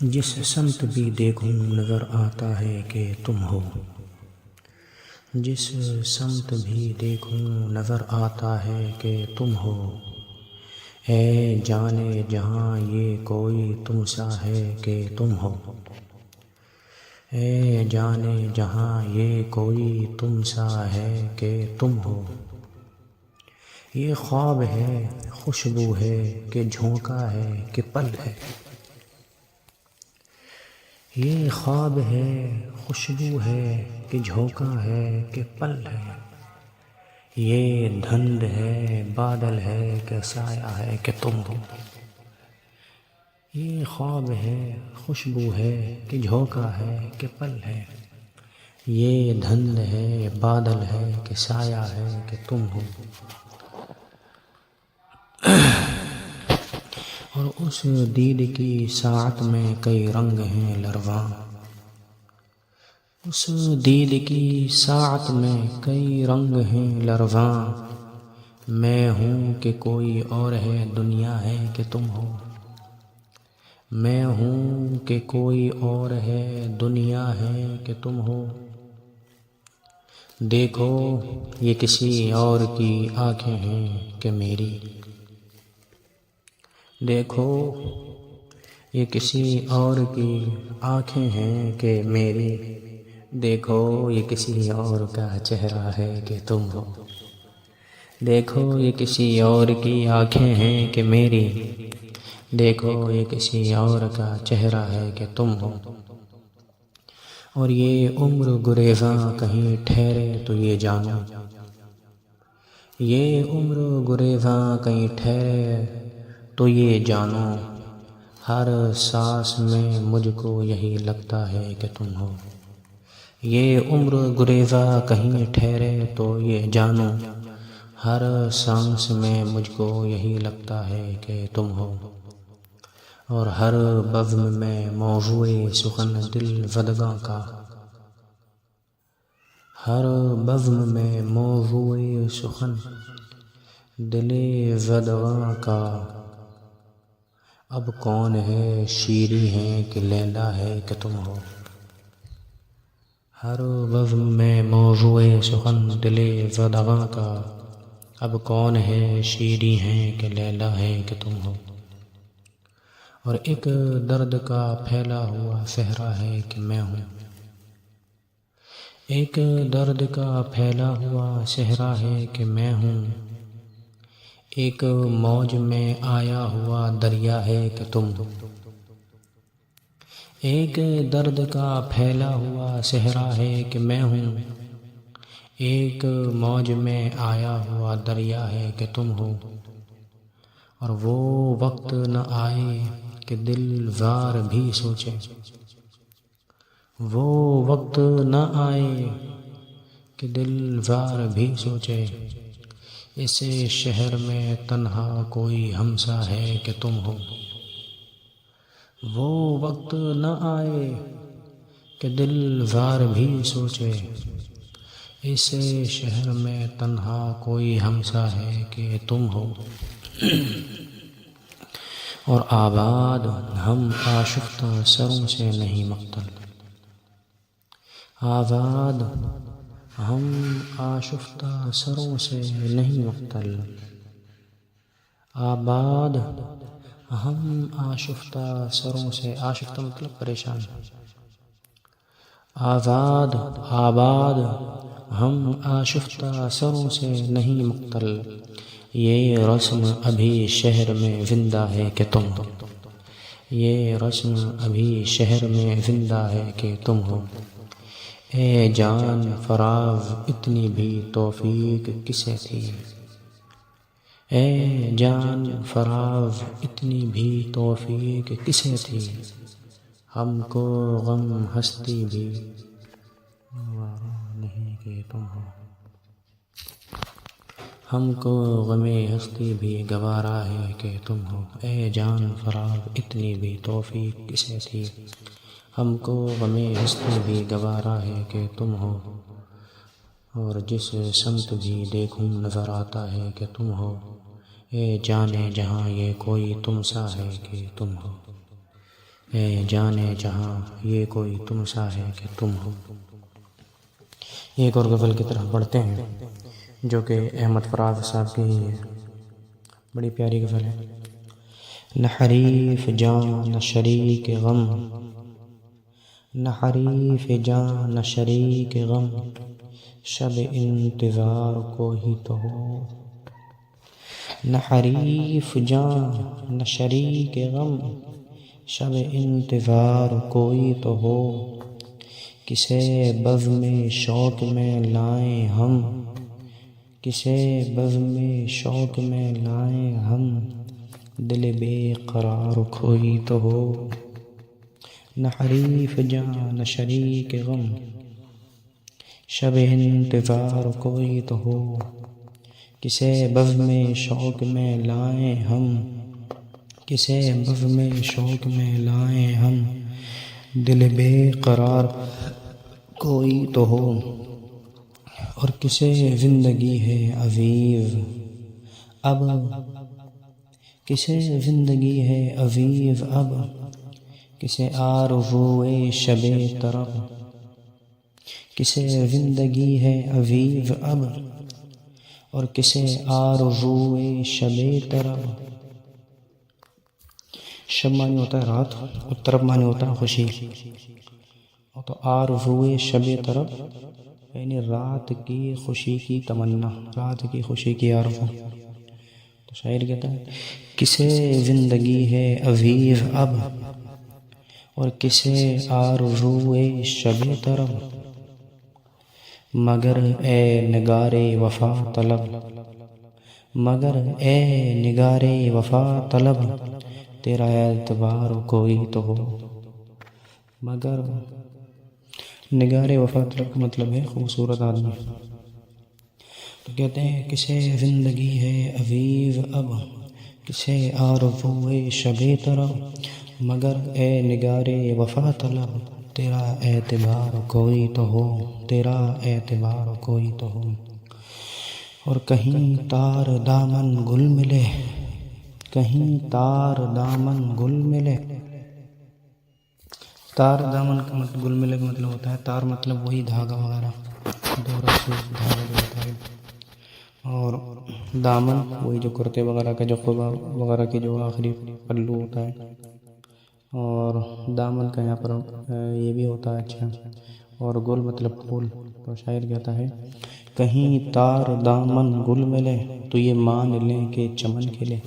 جس سمت بھی دیکھوں نظر آتا ہے کہ تم ہو، جس سمت بھی دیکھوں نظر آتا ہے کہ تم ہو، اے جانے جہاں یہ کوئی تم سا ہے کہ تم ہو، اے جانے جہاں یہ کوئی تم سا ہے کہ تم ہو، یہ خواب ہے خوشبو ہے کہ جھونکا ہے کہ پل ہے، یہ خواب ہے خوشبو ہے کہ جھونکا ہے کہ پل ہے، یہ دھند ہے بادل ہے کہ سایہ ہے کہ تم ہو، یہ خواب ہے خوشبو ہے کہ جھونکا ہے کہ پل ہے، یہ دھند ہے بادل ہے کہ سایہ ہے کہ تم ہو، اور اس دید کی ساعت میں کئی رنگ ہیں لرواں، اس دید کی ساعت میں کئی رنگ ہیں لرواں، میں ہوں کہ کوئی اور ہے دنیا ہے کہ تم ہو، میں ہوں کہ کوئی اور ہے دنیا ہے کہ تم ہو، دیکھو یہ کسی اور کی آنکھیں ہیں کہ میری، دیکھو یہ کسی اور کی آنکھیں ہیں کہ میری، دیکھو یہ کسی اور کا چہرہ ہے کہ تم ہو، دیکھو یہ کسی اور کی آنکھیں ہیں کہ میری، دیکھو یہ کسی اور کا چہرہ ہے کہ تم ہو، اور یہ عمر گریزاں کہیں ٹھہرے تو یہ جانو، یہ عمر گریزاں کہیں ٹھہرے تو یہ جانو، ہر سانس میں مجھ کو یہی لگتا ہے کہ تم ہو، یہ عمر گریزاں کہیں ٹھہرے تو یہ جانو، ہر سانس میں مجھ کو یہی لگتا ہے کہ تم ہو، اور ہر بزم میں موضوع سخن دل زدگاں کا، ہر بزم میں موضوع سخن دل زدگاں کا، اب کون ہے شیریں ہے کہ لیلا ہے کہ تم ہو، ہر بزم میں موضوع سخن دل زدگاں کا، اب کون ہے شیریں ہے کہ لیلا ہے کہ تم ہو، اور ایک درد کا پھیلا ہوا صحرا ہے کہ میں ہوں، ایک درد کا پھیلا ہوا صحرا ہے کہ میں ہوں، ایک موج میں آیا ہوا دریا ہے کہ تم ہو، ایک درد کا پھیلا ہوا صحرا ہے کہ میں ہوں، ایک موج میں آیا ہوا دریا ہے کہ تم ہو، اور وہ وقت نہ آئے کہ دل زار بھی سوچے، وہ وقت نہ آئے کہ دل زار بھی سوچے، اس شہر میں تنہا کوئی ہمسا ہے کہ تم ہو، وہ وقت نہ آئے کہ دل زار بھی سوچے، اس شہر میں تنہا کوئی ہمسا ہے کہ تم ہو، اور آباد ہم آشفتہ سروں سے نہیں مختل، آباد ہم آشفتہ سروں سے نہیں مختل، آباد ہم آشفتہ سروں سے، آشفتہ مطلب پریشان، آزاد آباد ہم آشفتہ سروں سے نہیں مختل، یہ رسم ابھی شہر میں زندہ ہے کہ تم ہو، یہ رسم ابھی شہر میں زندہ ہے کہ تم ہو، اے جان فراز اتنی بھی توفیق کسے تھی، اے جان فراز اتنی بھی توفیق کسے تھی، ہم کو غم ہستی بھی گوارا نہیں کہ تم ہو، ہم کو غم ہستی بھی گوارا ہے کہ تم ہو، اے جان فراز اتنی بھی توفیق کسے تھی، ہم کو غم ہستی بھی گوارا ہے کہ تم ہو، اور جس سمت بھی دیکھوں نظر آتا ہے کہ تم ہو، اے جانے جہاں یہ کوئی تم سا ہے کہ تم ہو، اے جانے جہاں یہ کوئی تم سا ہے کہ تم ہو۔ ایک اور غزل کی طرف بڑھتے ہیں جو کہ احمد فراز صاحب کی بڑی پیاری غزل ہے۔ نہ حریف جان نہ شریک غم، نہ حریف جان نہ شریک غم، شب انتظار کوئی تو ہو۔ نہ حریف جان نہ شریک غم، شب انتظار کوئی تو ہو۔ کسے بزم شوق میں لائیں ہم، کسے بزم شوق میں لائیں ہم، دل بے قرار کوئی تو ہو۔ نہ حریف جان نہ شریک غم، شب انتظار کوئی تو ہو۔ کسے بزم شوق میں لائیں ہم، کسے بزم شوق میں لائیں ہم، دل بے قرار کوئی تو ہو۔ اور کسے زندگی ہے عزیز اب، کسے زندگی ہے عزیز اب، کسے آرزوئے شب طرب، کسے زندگی ہے عزیز اب، اور کسے آرزوئے شب طرب۔ شب معنی ہوتا ہے رات اور طرب معنی ہوتا ہے خوشی، تو آرزوئے شب طرب یعنی رات کی خوشی کی تمنا، رات کی خوشی کی آرزو۔ تو شاعر کہتا ہے کسے زندگی ہے عزیز اب، اور کسے آرزوئے شب طرب، مگر اے نگار وفا طلب، مگر اے نگار وفا طلب، تیرا اعتبار کوئی تو ہو۔ مگر نگار وفا طلب کا مطلب ہے خوبصورت آدمی۔ تو کہتے ہیں کسے زندگی ہے عزیز اب، کسے آرزوئے شب طرب، مگر اے نگار وفا طلب، تیرا اعتبار کوئی تو ہو، تیرا اعتبار کوئی تو ہو۔ اور کہیں تار دامن گل ملے، کہیں تار دامن گل ملے، تار دامن کا مطلب گل ملے کا مطلب ہوتا ہے تار مطلب وہی دھاگا وغیرہ، دورہ سوئی دھاگا جو ہوتا ہے، اور دامن وہی جو کرتے وغیرہ کا جو قبا وغیرہ کی جو آخری پلو ہوتا ہے، اور دامن کا یہاں پر یہ بھی ہوتا ہے اچھا، اور گل مطلب پھول۔ تو شاعر کہتا ہے کہیں تار دامن گل ملے تو یہ مان لیں کہ چمن کھلے،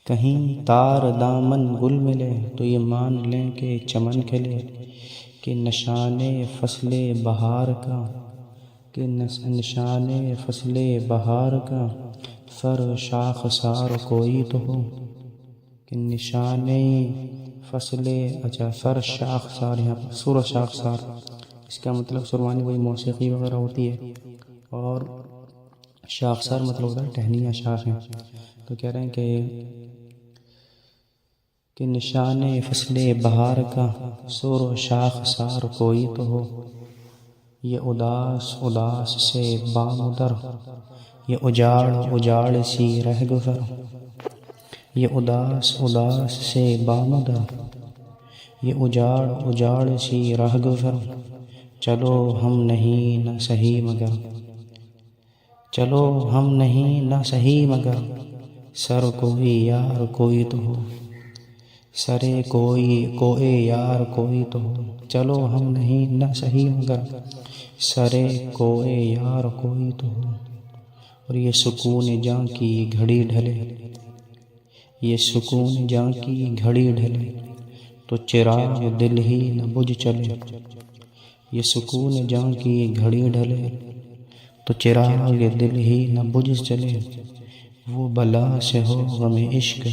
کہیں تار دامن گل ملے تو یہ مان لیں کہ چمن کھلے، کہ نشان فصل بہار کا، کہ نشان فصل بہار کا، سر شاخ سار کوئی تو ہو۔ کہ نشان فصل اچھا سر شاخ سار، یہاں پر سر شاخ سار، اس کا مطلب سرمانی وہی موسیقی وغیرہ ہوتی ہے، اور شاخ سار مطلب ہوتا ہے ٹہنیاں شاخیں۔ تو کہہ رہے ہیں کہ نشان فصل بہار کا، سر و شاخ سار کوئی تو ہو۔ یہ اداس اداس سے بام در، یہ اجاڑ اجاڑ سی رہ گزر، یہ اداس اداس سے بام در، یہ اجاڑ اجاڑ سی رہ گزر، چلو ہم نہیں نہ سہی مگر، چلو ہم نہیں نہ سہی مگر، سر کوئی یار کوئی تو ہو، سرے کوئی یار کوئی تو ہو، چلو ہم نہیں نہ سہی مگر، سرے کوئی یار کوئی تو ہو۔ اور یہ سکون جاں کی گھڑی ڈھلے، یہ سکون جاں کی گھڑی ڈھلے، تو چراغ دل ہی نہ بجھ چلے، یہ سکون جاں کی گھڑی ڈھلے، تو چراغ دل ہی نہ بجھ چلے، وہ بلا سے ہو غم عشق،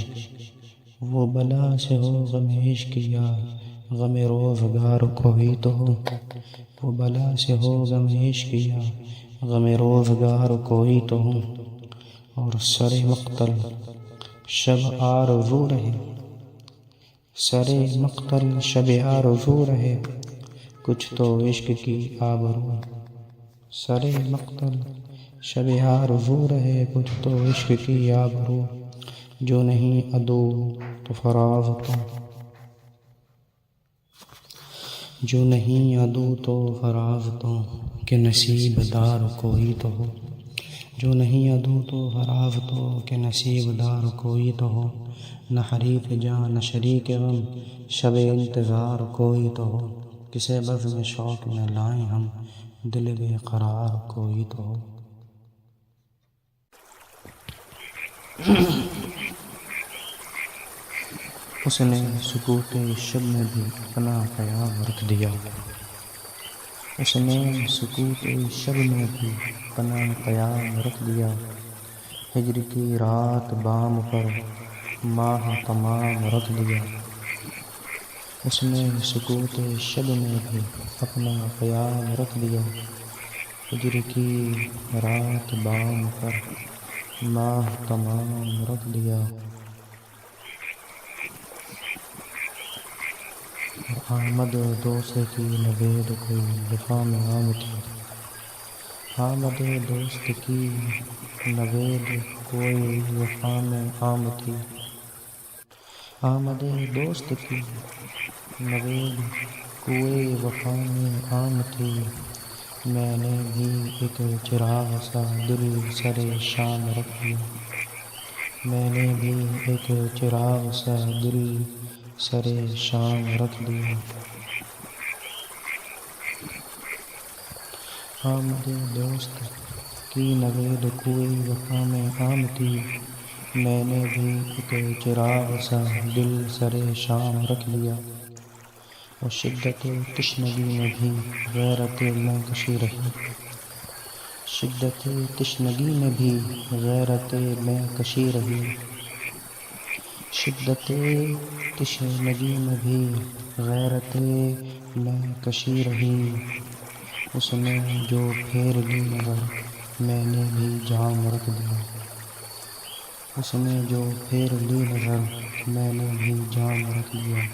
وہ بلا سے ہو غم عشق، یا غم روزگار کوئی تو ہو۔ وہ بلا سے ہو غم عشق، یا غم روزگار کوئی تو ہو۔ اور سر مقتل شب آرزو رہے، سر مقتل شب آرزو رہے، کچھ تو عشق کی آبرو، سر مقتل شب آرزو رہے کچھ تو عشق کی آبرو، جو نہیں عدو تو فراز تو، جو نہیں عدو تو فراز تو، کہ نصیب دار کوئی تو ہو، جو نہیں عدو تو فراز تو، کہ نصیب دار کوئی تو ہو، نہ حریف جاں نہ شریک غم، شب انتظار کوئی تو ہو، کسے بزم شوق میں لائیں ہم، دل بے قرار کوئی تو ہو۔ اس نے سکوت شب میں بھی اپنا پیام رکھ دیا، اس نے سکوت شب میں بھی اپنا پیام رکھ دیا، ہجر کی رات بام پر ماہ تمام رکھ دیا، اس نے سکوت شب میں بھی اپنا پیام رکھ دیا، ہجر کی رات بام پر ماہ تمام رکھ دیا، اور آمد دوست کی نوید کوئی وفا میں عام تھی، آمد دوست کی نوید کوئی وفا میں عام تھی، آمد دوست کی نوید کوئی وفا میں عام تھی، میں نے بھی ایک چراغ سا دل سر شام رکھ دیا، میں نے بھی ایک چراغ سا دل سر شام رکھ دیا، آمد دوست کی نوید کوئی وفا میں عام تھی، میں نے بھی ایک چراغ سا دل سر شام رکھ دیا، اور شدت تشنگی میں بھی غیرت میں کشی رہی، شدت تشنگی میں بھی غیرت میں کشی رہی، شدت تشنگی میں بھی غیرت میں کشی رہی، اس نے جو پھیر لی نظر میں نے بھی جام رکھ دیا، اس نے جو پھیر لی نظر میں نے بھی جام رکھ دیا،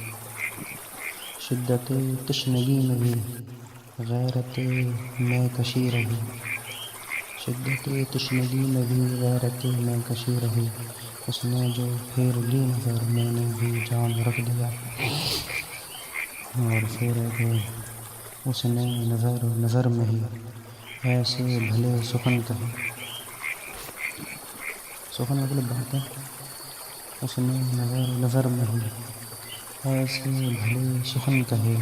شدت تشنگی میں بھی غیرت میں کشی رہی، شدت تشنگی میں بھی غیرت میں کشی رہی، اس نے جو پھیر لی نظر میں نے بھی جام رکھ دیا، اور پھر ہے کہ اس نے نظر میں ہی ایسے بھلے سخن کہے، سخن مطلب بات ہے، اس نے نظر میں ہی ایسے بھلے سخن کہے،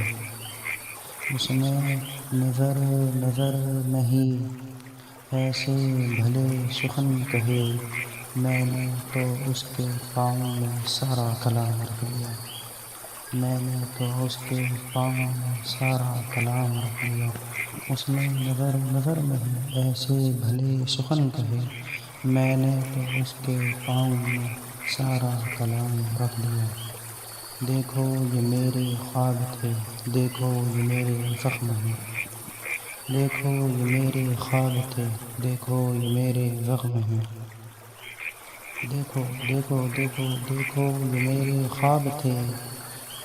اس نے نظر میں ہی ایسے بھلے سخن کہے، میں نے تو اس کے پاؤں میں سارا کلام رکھ دیا، میں نے تو اس کے پاؤں میں سارا کلام رکھ دیا، اس نے نظر میں ہی ایسے بھلے سخن کہے، میں نے تو اس کے پاؤں میں سارا کلام رکھ دیا، دیکھو یہ میرے خواب تھے، دیکھو یہ میرے زخم ہیں، دیکھو یہ میرے خواب تھے، دیکھو یہ میرے زخم ہیں، دیکھو دیکھو دیکھو دیکھو یہ میرے خواب تھے،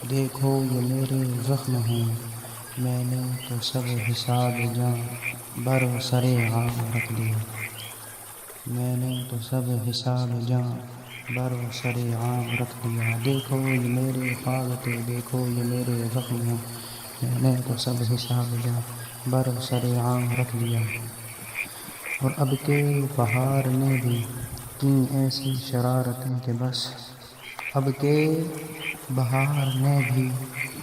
دیکھو یہ میرے زخم ہیں، میں نے تو سب حساب جاں بر سر عام رکھ دیا، میں نے تو سب حساب جاں بر سر عام رکھ دیا، دیکھو یہ میرے خواب تھے، دیکھو یہ میرے زخم ہیں، میں نے تو سب حساب جاں بر سر عام رکھ دیا، اور اب کے بہار نے بھی کی ایسی شرارتیں کہ بس، اب کے بہار نے بھی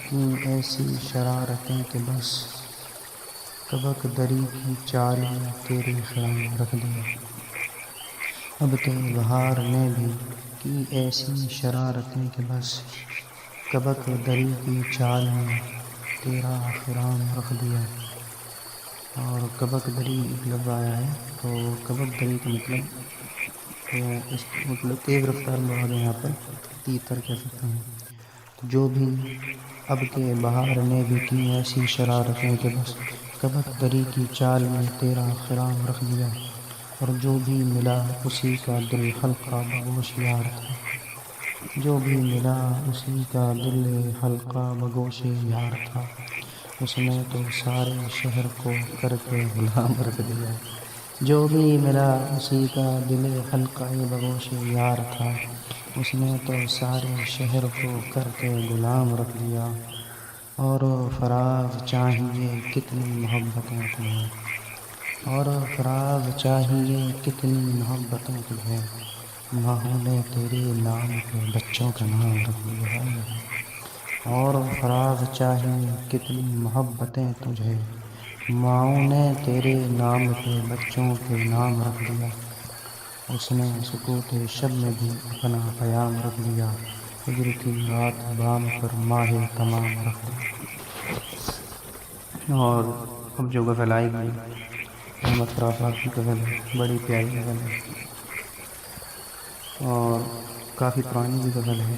کی ایسی شرارتیں کہ بس، کبک دری کی چال میں تیرے خیام رکھ دیا، اب کے بہار نے بھی کی ایسی شرارتیں کہ بس، کبک دری کی چال میں تیرا خرام رکھ دیا، اور کبک دری ایک لفظ آیا ہے، تو کبک دری کا مطلب اس مطلب تیز رفتار مراد ہے، یہاں پر تیتر کہہ سکتے ہیں، تو جو بھی اب کے بہار نے بھی کی ایسی شرارتیں کہ بس، کبک دری کی چال میں تیرا خرام رکھ دیا، اور جو بھی ملا اسی کا دل حلقہ بگوش یار تھا، جو بھی ملا اسی کا دل حلقہ بگوش یار تھا، اس نے تو سارے شہر کو کر کے غلام رکھ دیا، جو بھی ملا اسی کا دل حلقہ بگوش یار تھا، اس نے تو سارے شہر کو کر کے غلام رکھ لیا۔ اور فراغ چاہیے کتنی محبتیں تمہیں، اور فراغ چاہیے کتنی محبتیں تجھیں، ماہوں نے تیرے نام پہ بچوں کا نام رکھ لیا ہے۔ اور فراغ چاہیے کتنی محبتیں تجھے، ماؤں نے تیرے نام پہ بچوں کے نام رکھ لیا۔ اس نے سکوت شب میں بھی اپنا پیام رکھ لیا، ہجر کی رات بام پر ماہ تمام رکھ لیا۔ اور اب جو غزل آئے گی احمد خرافات کی غزل ہے، بڑی پیاری غزل ہے اور کافی پرانی بھی غزل ہے،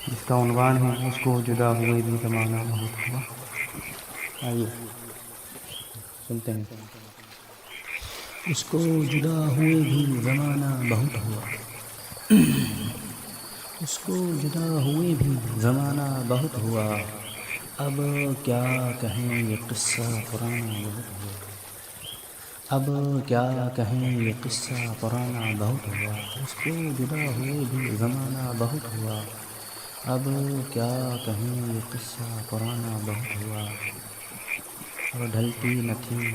جس کا عنوان ہے اس کو جدا ہوئے بھی زمانہ بہت ہوا۔ آئیے سنتے ہیں۔ اس کو جدا ہوئے بھی زمانہ بہت ہوا، اس کو جدا ہوئے بھی زمانہ بہت ہوا، اب کیا کہیں یہ قصہ پرانا بہت ہوا، اب کیا کہیں یہ قصہ پرانا بہت ہوا، اس کو جدا ہوئے بھی زمانہ بہت ہوا، اب کیا کہیں یہ قصہ پرانا بہت ہوا۔ اور ڈھلتی نہ تھی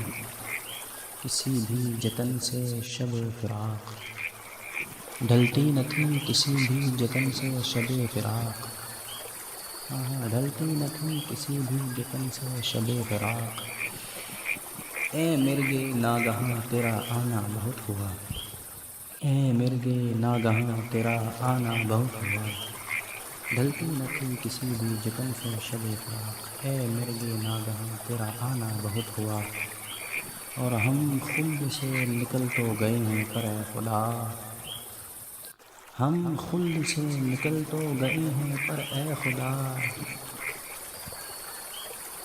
کسی بھی جتن سے شب فراق، ڈھلتی نہ تھی کسی بھی جتن سے شب فراق، ڈھلتی نہ تھی کسی بھی جتن سے شب فراق، اے مرگے ناگہاں تیرا آنا بہت ہوا، اے مرگے ناگہاں تیرا آنا بہت ہوا، ڈھلتی نہ تھی کسی بھی جتن سے شب فراق، اے مرگے ناگہاں تیرا آنا بہت ہوا۔ اور ہم خلد سے نکل تو گئے ہیں پر اے خدا، ہم خلد سے نکل تو گئے ہیں پر اے خدا،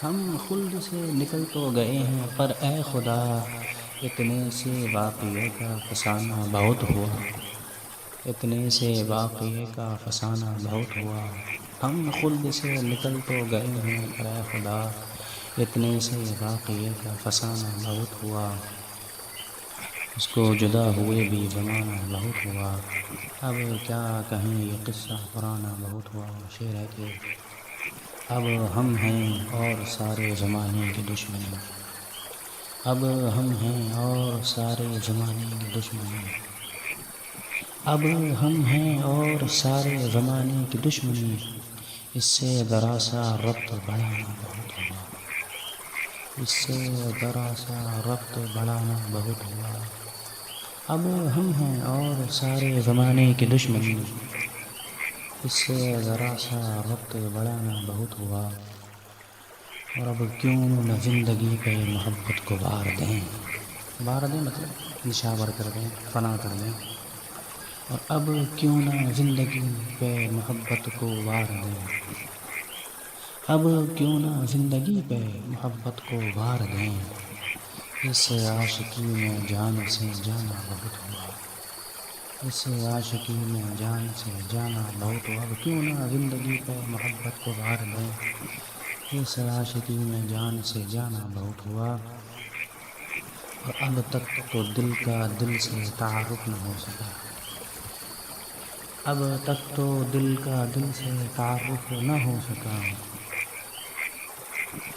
ہم خلد سے نکل تو گئے ہیں پر اے خدا، اتنے سے واقعے کا فسانہ بہت ہوا، اتنے سے واقعے کا فسانہ بہت ہوا، ہم خلد سے نکل تو گئے ہیں پر اے خدا، اتنے سے واقعے کا فسانہ بہت ہوا، اس کو جدا ہوئے بھی زمانہ بہت ہوا، اب کیا کہیں یہ قصہ پرانا بہت ہوا۔ شعر ہے کہ اب ہم ہیں اور سارے زمانے کے دشمن، اب ہم ہیں اور سارے زمانے کے دشمن، اب ہم ہیں اور سارے زمانے کی دشمنی، اس سے ذرا سا ربط بڑھانا بہت ہوا، اس سے ذرا سا ربط بڑھانا بہت ہوا، اب ہم ہیں اور سارے زمانے کی دشمنی، اس سے ذرا سا ربط بڑھانا بہت ہوا۔ اور اب کیوں نہ زندگی پہ محبت کو وار دیں، وار دیں مطلب نشاور کر دیں، فنا کر دیں، اور اب کیوں نہ زندگی پہ محبت کو وار دیں، اب کیوں نہ زندگی پہ محبت کو وار دیں، اس عاشقی میں جان سے جانا بہت ہوا، اس عاشقی میں جان سے جانا بہت ہوا، اب کیوں نہ زندگی پہ محبت کو وار دیں، اس عاشقی میں جان سے جانا بہت ہوا۔ اور اب تک تو دل کا دل سے تعارف نہ ہو سکا، اب تک تو دل کا دل سے تعارف نہ ہو سکا،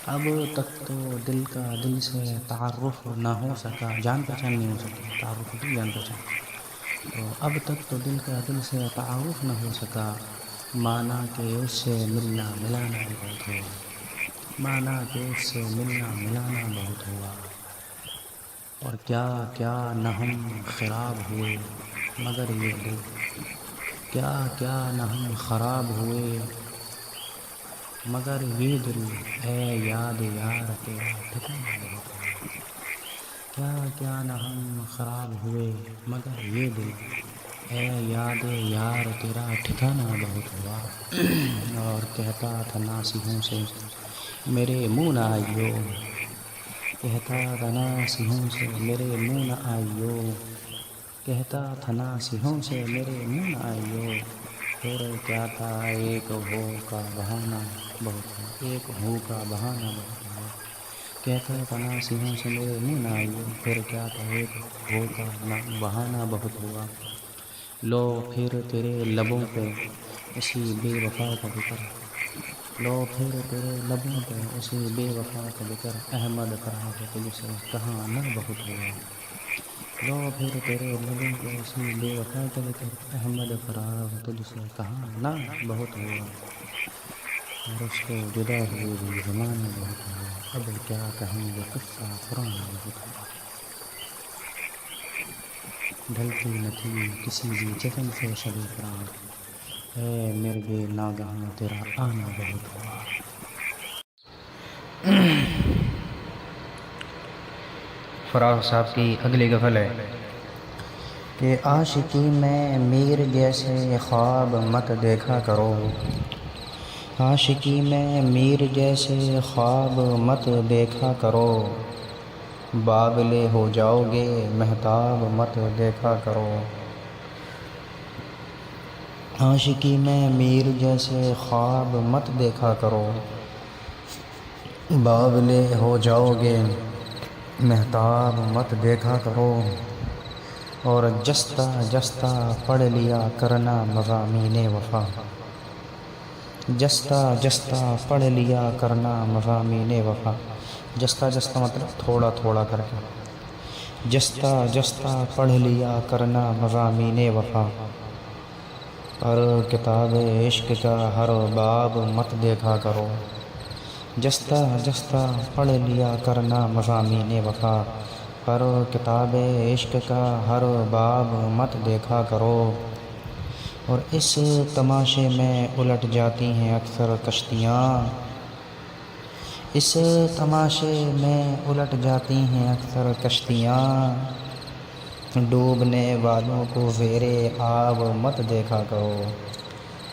اب تک تو دل کا دل سے تعارف نہ ہو سکا، جان پہچان نہیں ہو سکی، تعارف ہوتی جان پہچان، تو اب تک تو دل کا دل سے تعارف نہ ہو سکا، مانا کہ اس سے ملنا ملانا بہت ہوا، مانا کہ اس سے ملنا ملانا بہت ہوا، اور کیا کیا نہ ہم خراب ہوئے مگر یہ دل، کیا کیا نہ ہم خراب ہوئے مگر یہ دل، اے یاد یار تیرا ٹھکانا بہت ہوا، کیا کیا نہ ہم خراب ہوئے مگر یہ دل، اے یاد یار تیرا ٹھکانا بہت ہوا۔ اور کہتا تھا ناصحوں سے میرے منہ نہ آئیو، کہتا تھا ناصحوں سے میرے منہ نہ آئیو، کہتا تھا ناصحوں سے میرے منہ نہ آئیو، پھر کیا تھا ایک ہو کا بہانہ بہت ہوا، ایک ہو کا بہانہ بہت ہوا، کہتا پناہ سیہوں سے میرے منہ نہ آئیے، پھر کیا کہے کہ وہ کا نہ بہانہ بہت ہوا۔ لو پھر تیرے لبوں پہ اسی بے وفا کا ذکر، لو پھر تیرے لبوں پہ اسی بے وفا کا ذکر، احمد فراق تجھ سے کہاں نہ بہت ہوا۔ لو پھر تیرے لبوں پہ اسی بے وفا کا ذکر، احمد فراق تجھ سے کہاں نہ بہت ہوا۔ اور اس کے جدا ہوئے بھی زمانہ بہت ہوا، اب کیا کہیں یہ قصہ پرانا بہت ہوا۔ ڈھلتی نہ تھی کسی بھی چشم سے شب فراق، اے مرگ ناگہاں تیرا آنا بہت ہوا۔ فراق صاحب کی اگلی غزل ہے کہ عاشقی میں میر جیسے خواب مت دیکھا کرو، عاشقی میں میر جیسے خواب مت دیکھا کرو، بابلے ہو جاؤ گے مہتاب مت دیکھا کرو۔ عاشقی میں میر جیسے خواب مت دیکھا کرو، بابلے ہو جاؤ گے مہتاب مت دیکھا کرو، اور جستہ جستہ پڑھ لیا کرنا مضامین وفا، جستہ جستہ پڑھ لیا کرنا مضامین وفا۔ جستہ جستہ مطلب تھوڑا تھوڑا کر کے، جستہ جستہ پڑھ لیا کرنا مضامین وفا، پر کتاب عشق کا ہر باب مت دیکھا کرو، جستہ جستہ پڑھ لیا کرنا مضامین وفا، پر کتاب عشق کا ہر باب مت دیکھا کرو۔ اور اس تماشے میں الٹ جاتی ہیں اکثر کشتیاں، اس تماشے میں الٹ جاتی ہیں اکثر کشتیاں، ڈوبنے والوں کو زیر آب مت دیکھا کرو،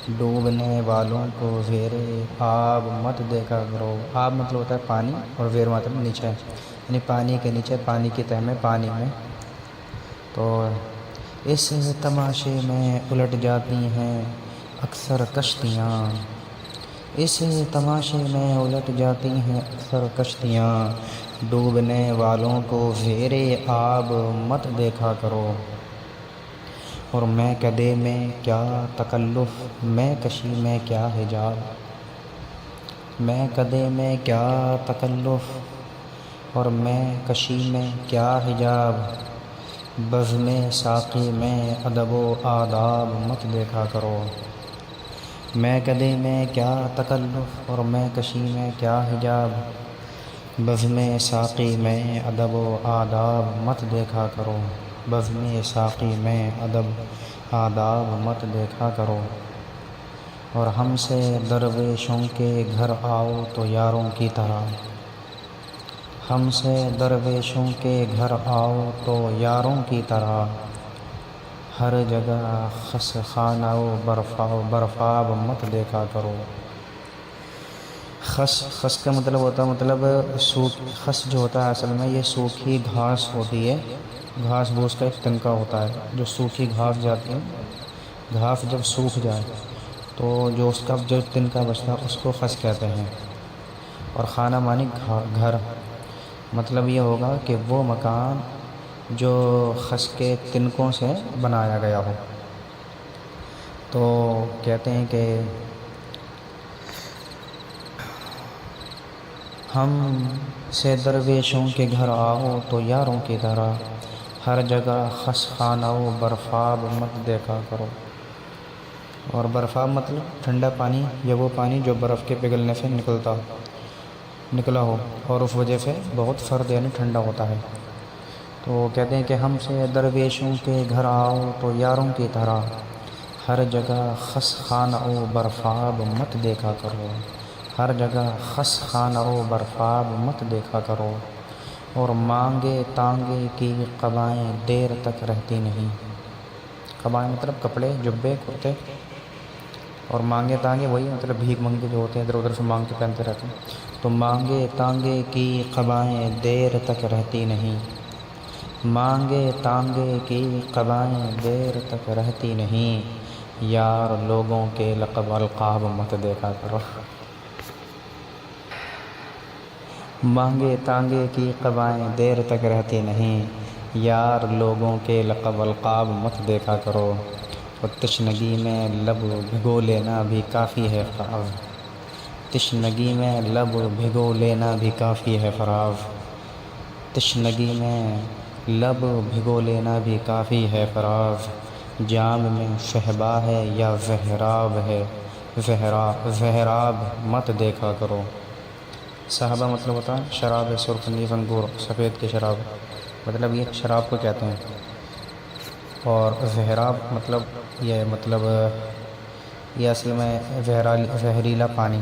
ڈوبنے والوں کو زیر آب مت دیکھا کرو۔ آب مطلب ہوتا ہے پانی، اور زیر مطلب نیچے، یعنی پانی کے نیچے، پانی کی تہ میں، پانی میں۔ تو اس تماشے میں الٹ جاتی ہیں اکثر کشتیاں، اس تماشے میں الٹ جاتی ہیں اکثر کشتیاں، ڈوبنے والوں کو زیر آب مت دیکھا کرو۔ اور میں کدے میں کیا تکلف، میں کشی میں کیا حجاب، میں کدے میں کیا تکلف اور میں کشی میں کیا حجاب، بزم ساقی میں ادب و آداب مت دیکھا کرو۔ میں کدے میں کیا تکلف اور میں کشی میں کیا حجاب، بزم ساقی میں ادب و آداب مت دیکھا کرو، بزم ساقی میں ادب آداب مت دیکھا کرو۔ اور ہم سے درویشوں کے گھر آؤ تو یاروں کی طرح، ہم سے درویشوں کے گھر آؤ تو یاروں کی طرح، ہر جگہ خس خانہ و برفاب مت دیکھا کرو۔ خس کا مطلب ہوتا ہے، مطلب خس جو ہوتا ہے اصل میں یہ سوکھی گھاس ہوتی ہے، گھاس بھوس کا ایک تنکا ہوتا ہے، جو سوکھی گھاس جاتی ہے، گھاس جب سوکھ جائے تو جو اس کا جو تنکا بچتا ہے اس کو خس کہتے ہیں۔ اور خانہ معنی گھر، مطلب یہ ہوگا کہ وہ مکان جو خس کے تنکوں سے بنایا گیا ہو۔ تو کہتے ہیں کہ ہم سے درویشوں کے گھر آؤ تو یاروں کی طرح، ہر جگہ خس خانہ و برفاب مت دیکھا کرو۔ اور برفاب مطلب ٹھنڈا پانی، یا وہ پانی جو برف کے پگھلنے سے نکلا ہو اور اس وجہ سے بہت سرد یعنی ٹھنڈا ہوتا ہے۔ تو کہتے ہیں کہ ہم سے درویشوں کے گھر آؤ تو یاروں کی طرح، ہر جگہ خس خانہ و برفاب مت دیکھا کرو، ہر جگہ خس خانہ و برفاب مت دیکھا کرو۔ اور مانگے تانگے کی قبائیں دیر تک رہتی نہیں، قبائیں مطلب کپڑے، جبے، کرتے، اور مانگے تانگے وہی مطلب بھیک منگے جو ہوتے ہیں ادھر ادھر سے مانگ کے پہنتے رہتے ہیں۔ تو مانگے تانگے کی قبائیں دیر تک رہتی نہیں، مانگے تانگے کی قبائیں دیر تک رہتی نہیں، یار لوگوں کے لقب القاب مت دیکھا کرو۔ مانگے تانگے کی قبائیں دیر تک رہتی نہیں، یار لوگوں کے لقب القاب مت دیکھا کرو، اور تشنگی میں لب بھگو لینا بھی کافی ہے فراغ، تشنگی میں لب بھگو لینا بھی کافی ہے فراغ، تشنگی میں لب بھگو لینا بھی کافی ہے فراغ، جام میں شہبا ہے یا زہراب ہے، زہراب مت دیکھا کرو۔ صحابہ مطلب ہوتا ہے شراب سرخ نیز انگور سفید کی شراب، مطلب یہ شراب کو کہتے ہیں، اور زہراب مطلب یہ اصل میں زہریلا پانی۔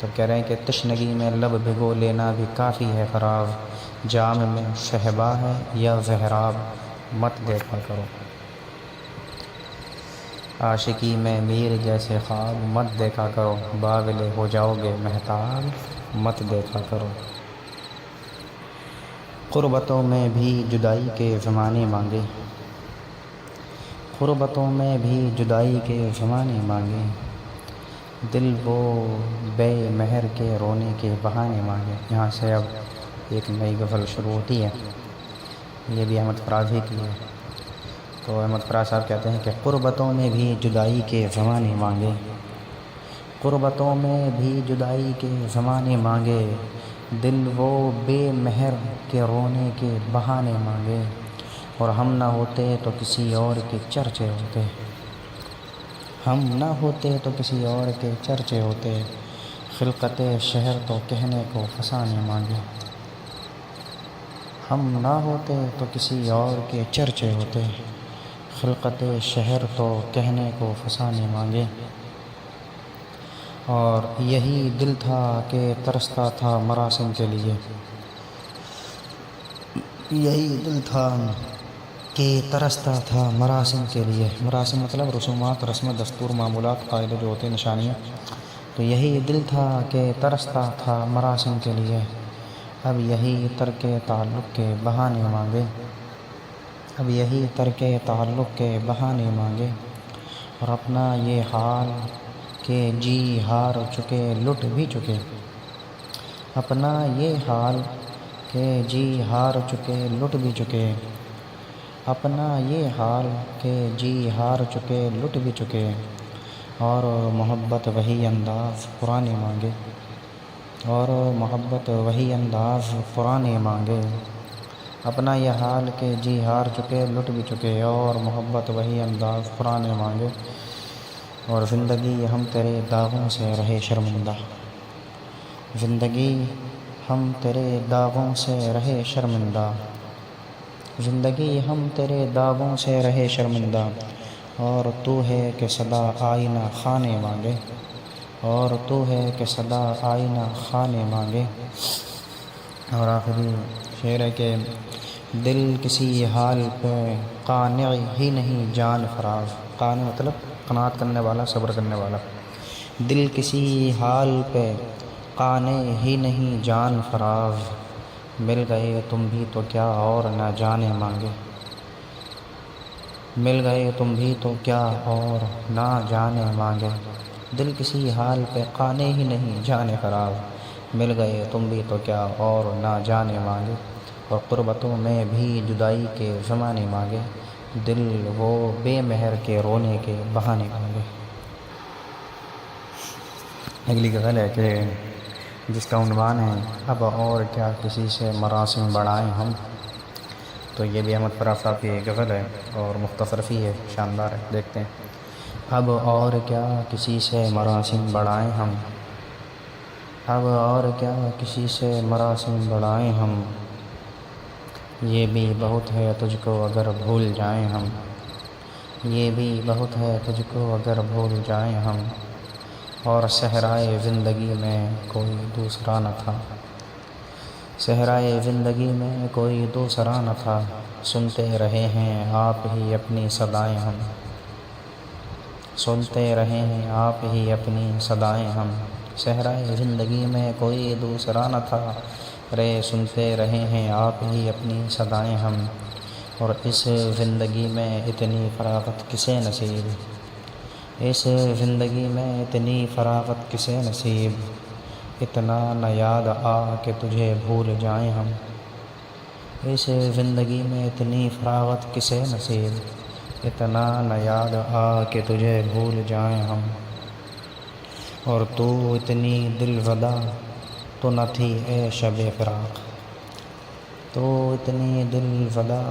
تو کہہ رہے ہیں کہ تشنگی میں لب بھگو لینا بھی کافی ہے فراغ، جام میں شہبا ہے یا زہراب مت دیکھا کرو، عاشقی میں میر جیسے خواب مت دیکھا کرو، باولے ہو جاؤ گے مہتاب مت دیکھا کرو۔ قربتوں میں بھی جدائی کے زمانے مانگے، قربتوں میں بھی جدائی کے زمانے مانگے، دل وہ بے مہر کے رونے کے بہانے مانگے۔ یہاں سے اب ایک نئی غزل شروع ہوتی ہے، یہ بھی احمد فراز ہی کی ہے۔ تو احمد فراز صاحب کہتے ہیں کہ قربتوں میں بھی جدائی کے زمانے مانگے، قربتوں میں بھی جدائی کے زمانے مانگے، دل وہ بے مہر کے رونے کے بہانے مانگے، اور ہم نہ ہوتے تو کسی اور کے چرچے ہوتے، ہم نہ ہوتے تو کسی اور کے چرچے ہوتے، خلقت شہر تو کہنے کو فسانے مانگے، ہم نہ ہوتے تو کسی اور کے چرچے ہوتے، خلقت شہر تو کہنے کو فسانے مانگے، اور یہی دل تھا کہ ترستا تھا مراسم کے لیے، یہی دل تھا کہ ترستا تھا مراسم کے لیے، مراسم مطلب رسومات، رسم دستور، معمولات، قاعدے جو ہوتے ہیں، نشانیاں، تو یہی دل تھا کہ ترستا تھا مراسم کے لیے، اب یہی ترک تعلق کے بہانے مانگے، اب یہی ترک تعلق کے بہانے مانگے، اور اپنا یہ حال کہ جی ہار چکے لٹ بھی چکے، اپنا یہ حال کہ جی ہار چکے لٹ بھی چکے، اپنا یہ حال کہ جی ہار چکے لٹ بھی چکے، اور محبت وہی انداز پرانے مانگے، اور محبت وہی انداز پرانے مانگے، اپنا یہ حال کہ جی ہار چکے لٹ بھی چکے، اور محبت وہی انداز پرانے مانگے، اور زندگی ہم تیرے داغوں سے رہے شرمندہ، زندگی ہم تیرے داغوں سے رہے شرمندہ، زندگی ہم تیرے داغوں سے رہے شرمندہ، اور تو ہے کہ صدا آئینہ خانے مانگے، اور تو ہے کہ صدا آئینہ خانے مانگے، اور آخری شعر ہے کہ دل کسی حال پہ قانع ہی نہیں جان فراز، قانع مطلب قناعت کرنے والا، صبر کرنے والا، دل کسی حال پہ قانع ہی نہیں جان فراز، مل گئے تم بھی تو کیا اور نہ جانے مانگے، مل گئے تم بھی تو کیا اور نہ جانے مانگے، دل کسی حال پہ قانع ہی نہیں جانے فراز، مل گئے تم بھی تو کیا اور نہ جانے مانگے، اور قربتوں میں بھی جدائی کے زمانے مانگے، دل وہ بے مہر کے رونے کے بہانے مانگے۔ اگلی غزل ہے کہ جس کا عنوان ہے اب اور کیا کسی سے مراسم بڑھائیں ہم، تو یہ بھی احمد فراز صاحب کی غزل ہے اور مختصر سی ہے، شاندار ہے، دیکھتے ہیں۔ اب اور کیا کسی سے مراسم بڑھائیں ہم، اب اور کیا کسی سے مراسم بڑھائیں ہم، یہ بھی بہت ہے تجھ کو اگر بھول جائیں ہم، یہ بھی بہت ہے تجھ کو اگر بھول جائیں ہم، اور صحرائے زندگی میں کوئی دوسرا نہ تھا، صحرائے زندگی میں کوئی دوسرا نہ تھا، سنتے رہے ہیں آپ ہی اپنی صدائیں ہم، سنتے رہے ہیں آپ ہی اپنی صدائیں ہم، صحرائے زندگی میں کوئی دوسرا نہ تھا، رے سنتے رہے ہیں آپ ہی اپنی صدائیں ہم، اور اس زندگی میں اتنی فراغت کسے نصیب، اس زندگی میں اتنی فراغت کسے نصیب، اتنا نہ یاد آ کہ تجھے بھول جائیں ہم، اس زندگی میں اتنی فراغت کسے نصیب، اتنا نہ یاد آ کہ تجھے بھول جائیں ہم، اور تو اتنی دل زدہ تو نہ تھی اے شب فراق، تو اتنی دل زدہ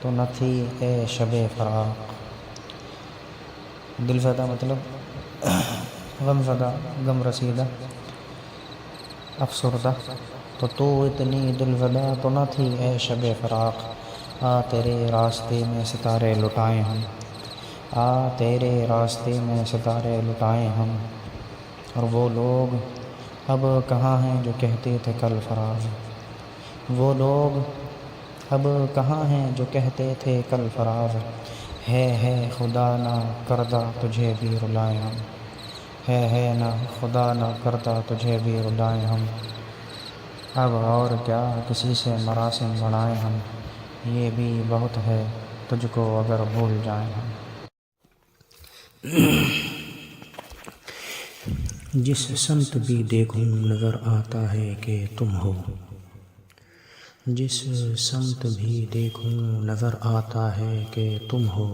تو نہ تھی اے شب فراق۔ دل زدہ مطلب غم زدہ، غم رسیدہ، افسردہ، تو اتنی دل زدہ تو نہ تھی اے شب فراق، آ تیرے راستے میں ستارے لٹائیں ہم، آ تیرے راستے میں ستارے لٹائیں ہم، اور وہ لوگ اب کہاں ہیں جو کہتے تھے کل فراز، وہ لوگ اب کہاں ہیں جو کہتے تھے کل فراز، ہے خدا نہ کردہ تجھے بھی رلائیں ہم، ہے نہ خدا نہ کردہ تجھے بھی رلائیں ہم، اب اور کیا کسی سے مراسم بنائیں ہم، یہ بھی بہت ہے تجھ کو اگر بھول جائیں ہم۔ جس سمت بھی دیکھوں نظر آتا ہے کہ تم ہو، جس سمت بھی دیکھوں نظر آتا ہے کہ تم ہو،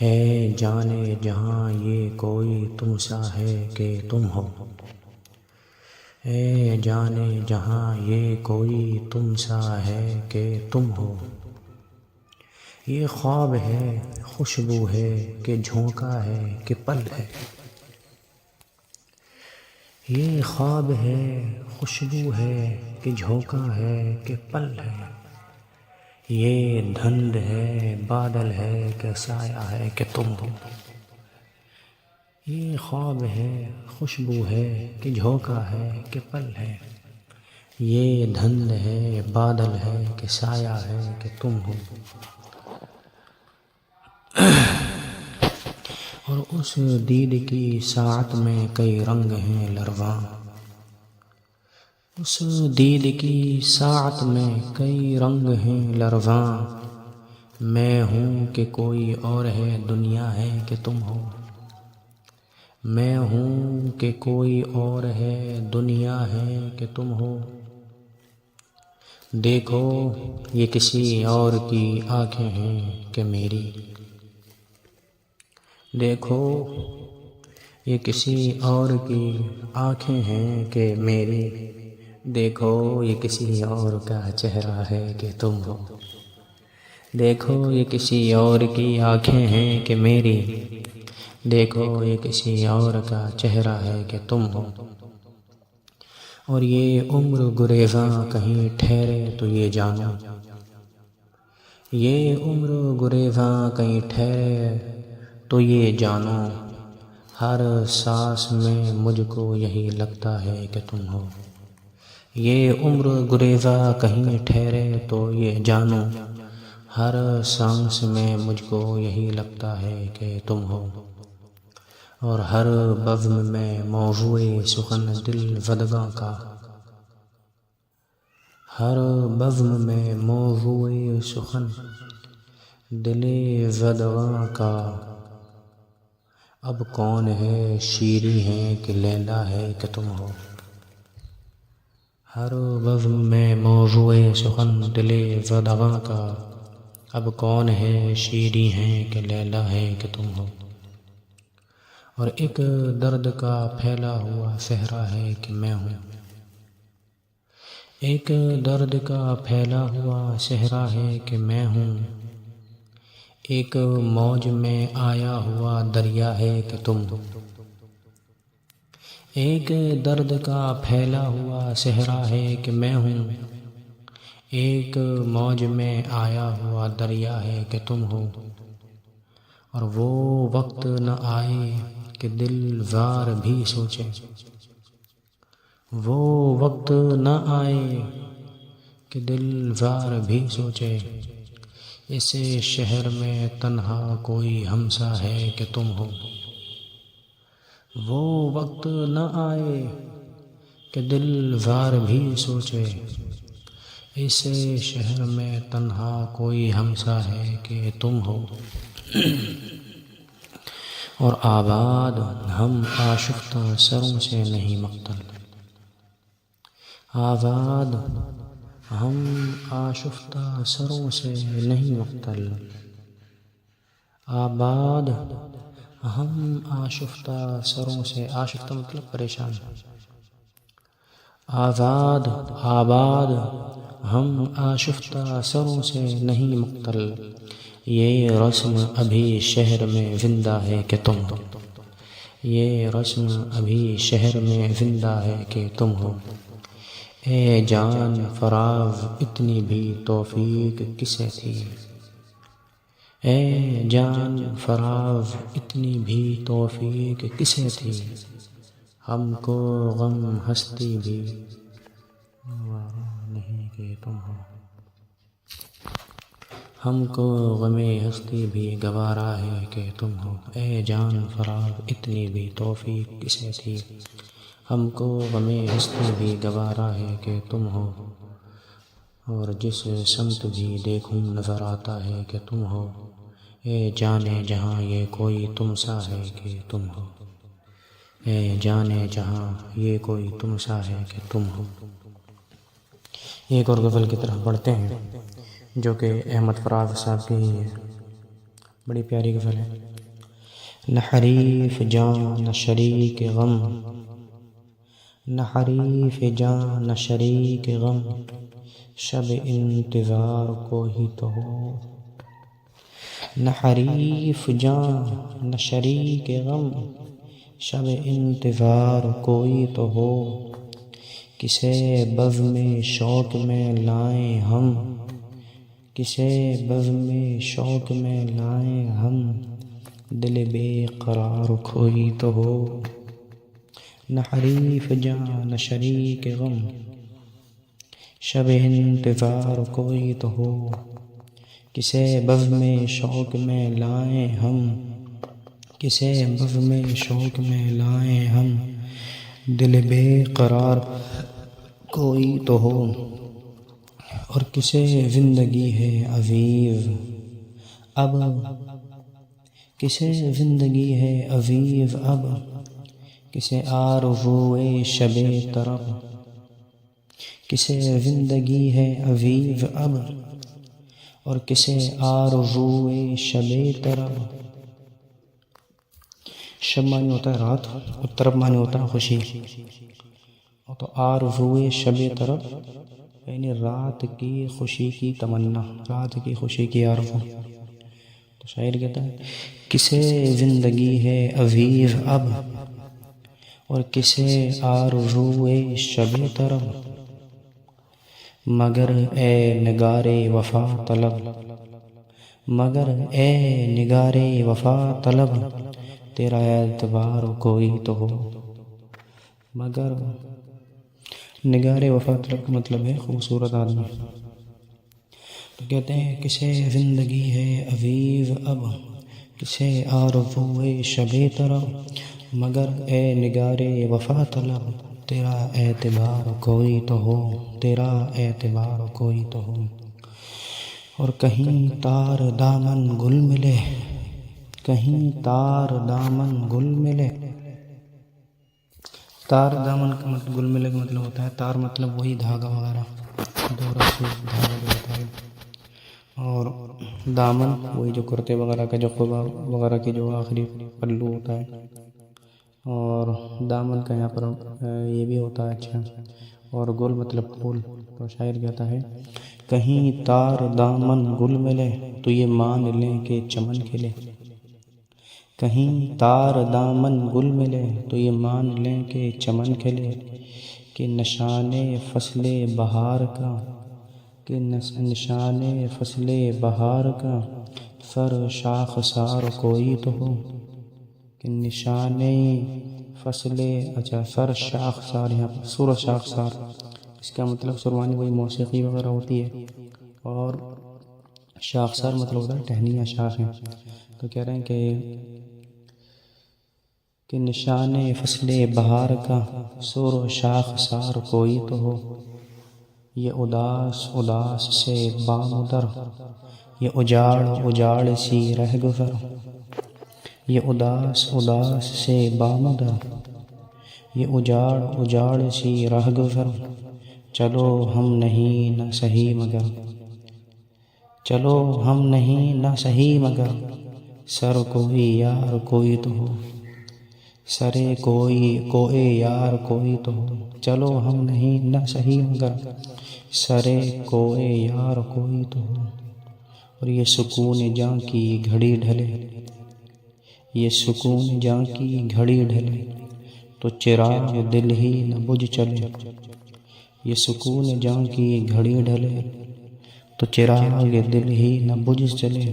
اے جانے جہاں یہ کوئی تم سا ہے کہ تم ہو، اے جانے جہاں یہ کوئی تم سا ہے کہ تم ہو، یہ خواب ہے خوشبو ہے کہ جھونکا ہے کہ پل ہے، یہ خواب ہے خوشبو ہے کہ جھونکا ہے کہ پل ہے، یہ دھند ہے بادل ہے کہ سایہ ہے کہ تم ہو، یہ خواب ہے خوشبو ہے کہ جھونکا ہے کہ پل ہے، یہ دھند ہے بادل ہے کہ سایہ ہے کہ تم ہو، اور اس دید کی ساعت میں کئی رنگ ہیں لرواں، اس دید کی ساعت میں کئی رنگ ہیں لرواں، میں ہوں کہ کوئی اور ہے دنیا ہے کہ تم ہو، میں ہوں کہ کوئی اور ہے دنیا ہے کہ تم ہو، دیکھو یہ کسی اور کی آنکھیں ہیں کہ میری، دیکھو یہ کسی اور کی آنکھیں ہیں کہ میری، دیکھو یہ کسی اور کا چہرہ ہے کہ تم ہو، دیکھو یہ کسی اور کی آنکھیں ہیں کہ میری، دیکھو یہ کسی اور کا چہرہ ہے کہ تم ہو، اور یہ عمر گریزاں کہیں ٹھہرے تو یہ جانو، یہ عمر گریزاں کہیں ٹھہرے تو یہ جانو، ہر سانس میں مجھ کو یہی لگتا ہے کہ تم ہو، یہ عمر گریزاں کہیں ٹھہرے تو یہ جانو، ہر سانس میں مجھ کو یہی لگتا ہے کہ تم ہو، اور ہر بزم میں موضوع سخن دل زدگاں کا، ہر بزم میں موضوع سخن دل زدگاں کا، اب کون ہے شیریں ہے کہ لیلا ہے کہ تم ہو، ہر بزم میں موضوع سخن دل زدگاں کا، اب کون ہے شیریں ہے کہ لیلا ہے کہ تم ہو، اور ایک درد کا پھیلا ہوا صحرا ہے کہ میں ہوں، ایک درد کا پھیلا ہوا صحرا ہے کہ میں ہوں، ایک موج میں آیا ہوا دریا ہے کہ تم ہو، ایک درد کا پھیلا ہوا صحرا ہے کہ میں ہوں، ایک موج میں آیا ہوا دریا ہے کہ تم ہو، اور وہ وقت نہ آئے کہ دل زار بھی سوچے، وہ وقت نہ آئے کہ دل زار بھی سوچے، اس شہر میں تنہا کوئی ہمسا ہے کہ تم ہو، وہ وقت نہ آئے کہ دل زار بھی سوچے، اس شہر میں تنہا کوئی ہمسا ہے کہ تم ہو، اور آباد ہم آشفتہ سروں سے نہیں مختل، آباد ہم آشفتہ سروں سے نہیں مختل، آباد ہم آشفتہ سروں سے، آشفتہ مطلب پریشان، آزاد آباد ہم آشفتہ سروں سے نہیں مختل، یہ رسم ابھی شہر میں زندہ ہے کہ تم ہو، یہ رسم ابھی شہر میں زندہ ہے کہ تم ہو، اے جان فراز اتنی بھی توفیق کسے تھی، اے جان فراز اتنی بھی توفیق کسے تھی، ہم کو غم ہستی بھی گوارا نہیں کہ تم ہو، ہم کو غم ہستی بھی گوارا ہے کہ تم ہو، اے جان فراز اتنی بھی توفیق کسے تھی، ہم کو غم ہستی بھی گوارا ہے کہ تم ہو، اور جس سمت بھی دیکھوں نظر آتا ہے کہ تم ہو، اے جانے جہاں یہ کوئی تم سا ہے کہ تم ہو، اے جانے جہاں یہ کوئی تم سا ہے کہ تم ہو۔ ایک اور غزل کی طرف بڑھتے ہیں جو کہ احمد فراز صاحب کی ہی ہے، بڑی پیاری غزل ہے۔ نہ حریف جاں نہ شریک غم، نہ حریف جاں نہ شریک غم، شب انتظار کو ہی تو ہو، نہ حریف جاں نہ شریک غم، شب انتظار کوئی تو ہو، کسے بزم شوق میں لائیں ہم، کسے بزم شوق میں لائیں ہم، دل بے قرار کوئی تو ہو، نہ حریف جاں نہ شریک غم، شب انتظار کوئی تو ہو، کسے بزم شوق میں لائیں ہم، کسے بزم شوق میں لائیں ہم، دل بے قرار کوئی تو ہو، اور کسے زندگی ہے عزیز اب، کسے زندگی ہے عزیز اب، کسے آرزوئے شب طرب، کسے زندگی ہے عزیز اب، اور کسے آرزوئے شب طرب۔ شب معنی ہوتا ہے رات اور طرب معنی ہوتا ہے خوشی، اور تو آرزوئے شب طرب یعنی رات کی خوشی کی تمنا، رات کی خوشی کی آرزو۔ تو شاعر کہتا ہے کسے زندگی ہے عزیز اب، اور کسے آرزوئے شب طرب، مگر اے نگار وفا طلب، مگر اے نگار وفا طلب، تیرا اعتبار کوئی تو ہو، مگر نگار وفا طلب کا مطلب ہے خوبصورت آدمی۔ تو کہتے ہیں کسے زندگی ہے عزیز اب، کسے آرزوئے شب طرب، مگر اے نگار وفا طلب، تیرا اعتبار کوئی تو ہو، تیرا اعتبار کوئی تو ہو، اور کہیں تار دامن گل ملے، کہیں تار دامن گل ملے، تار دامن کا مطلب گل ملے کا مطلب ہوتا ہے تار مطلب وہی دھاگا وغیرہ، دو رسی دھاگا جو ہوتا ہے، اور دامن وہی جو کرتے وغیرہ کا جو قبا وغیرہ کی جو آخری پلو ہوتا ہے، اور دامن کا یہاں پر یہ بھی ہوتا ہے اچھا، اور گل مطلب پھول۔ تو شاعر کہتا ہے کہیں تار دامن گل ملے تو یہ مان لیں کہ چمن کھلے، کہیں تار دامن گل ملے تو یہ مان لیں کہ چمن کھلے، کہ نشان فصل بہار کا، کہ نشان فصل بہار کا، سر شاخ سار کوئی تو ہو، کہ نشان فصل اچھا سر شاخ سار، یہاں پر سر شاخ سار، اس کا مطلب سرمانی وہی موسیقی وغیرہ ہوتی ہے، اور شاخ سار مطلب ہوتا ہے ٹہنیاں شاخیں۔ تو کہہ رہے ہیں کہ نشان فصل بہار کا، سر و شاخ سار کوئی تو ہو، یہ اداس اداس سے بام در، یہ اجاڑ اجاڑ سی رہ گزر، یہ اداس اداس سے بامدہ، یہ اجاڑ اجاڑ سی راہ گزر، چلو ہم نہیں نہ سہی مگر، چلو ہم نہیں نہ سہی مگر، سر کوئی یار کوئی تو ہو، سرے کوئی یار کوئی تو ہو، چلو ہم نہیں نہ سہی مگر، سرے کوئی یار کوئی تو ہو۔ اور یہ سکون جاں کی گھڑی ڈھلے، یہ سکون جاں کی گھڑی ڈھلے، تو چراغ دل ہی نہ بجھ چلے، یہ سکون جاں کی گھڑی ڈھلے، تو چراغ دل ہی نہ بجھ چلے،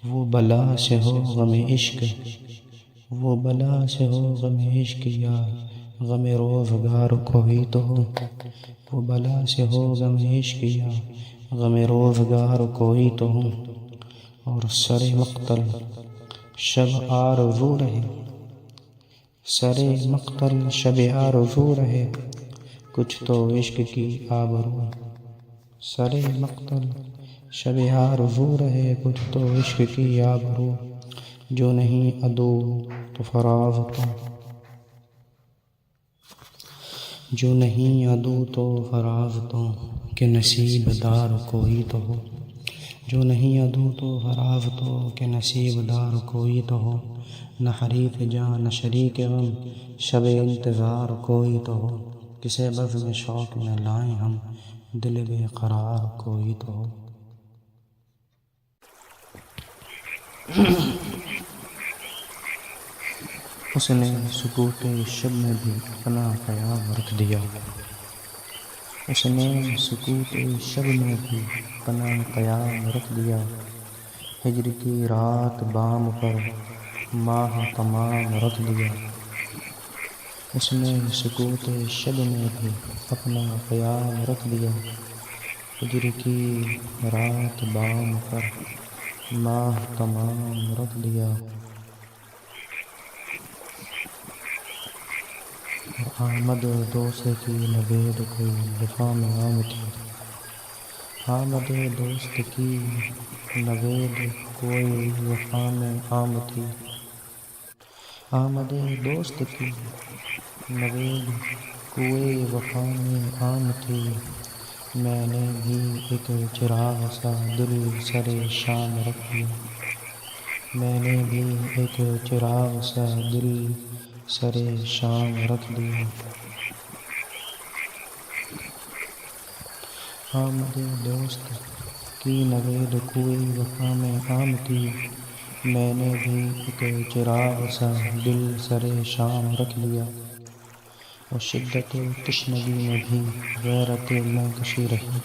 وہ بلا سے ہو غم عشق، وہ بلا سے ہو غم عشق، یا غم روزگار کوئی تو ہو، وہ بلا سے ہو غم عشق، یا غم روزگار کوئی تو ہو۔ اور سر مقتل شب آرزو رہے، سر مقتل شب آرزو رہے، کچھ تو عشق کی آبرو، سر مقتل شب آرزو رہے، کچھ تو عشق کی آبرو، جو نہیں عدو تو فراز تو، جو نہیں عدو تو فراز تو، کہ نصیب دار کوئی تو ہو، جو نہیں عدو تو فراز تو، کہ نصیب دار کوئی تو ہو، نہ حریف جاں نہ شریک غم، شب انتظار کوئی تو ہو، کسے بزم شوق میں لائیں ہم، دل بے قرار کوئی تو ہو۔ اس نے سکوت شب میں بھی اپنا قیام رکھ دیا، اس نے سکوت شب میں بھی اپنا قیام رکھ دیا، ہجر کی رات بام پر ماہ تمام رکھ دیا، اس نے سکوت شب میں بھی اپنا قیام رکھ دیا، ہجر کی رات بام پر ماہ تمام رکھ دیا۔ اور آمد دوست کی نوید کوئی وفا میں عام تھی، آمد دوست کی نوید کوئی وفا میں عام تھی، آمد دوست کی نوید کوئی وفا میں عام تھی، میں نے بھی ایک چراغ سا دل سر شام رکھ دیا، میں نے بھی ایک چراغ سا دل سر شام رکھ دیا۔ آمد دوست کی نوید کوئی وفا میں عام تھی، میں نے بھی ایک چراغ سا دل سر شام رکھ لیا، اور شدت تشنگی میں بھی غیرت میں کشی رہی،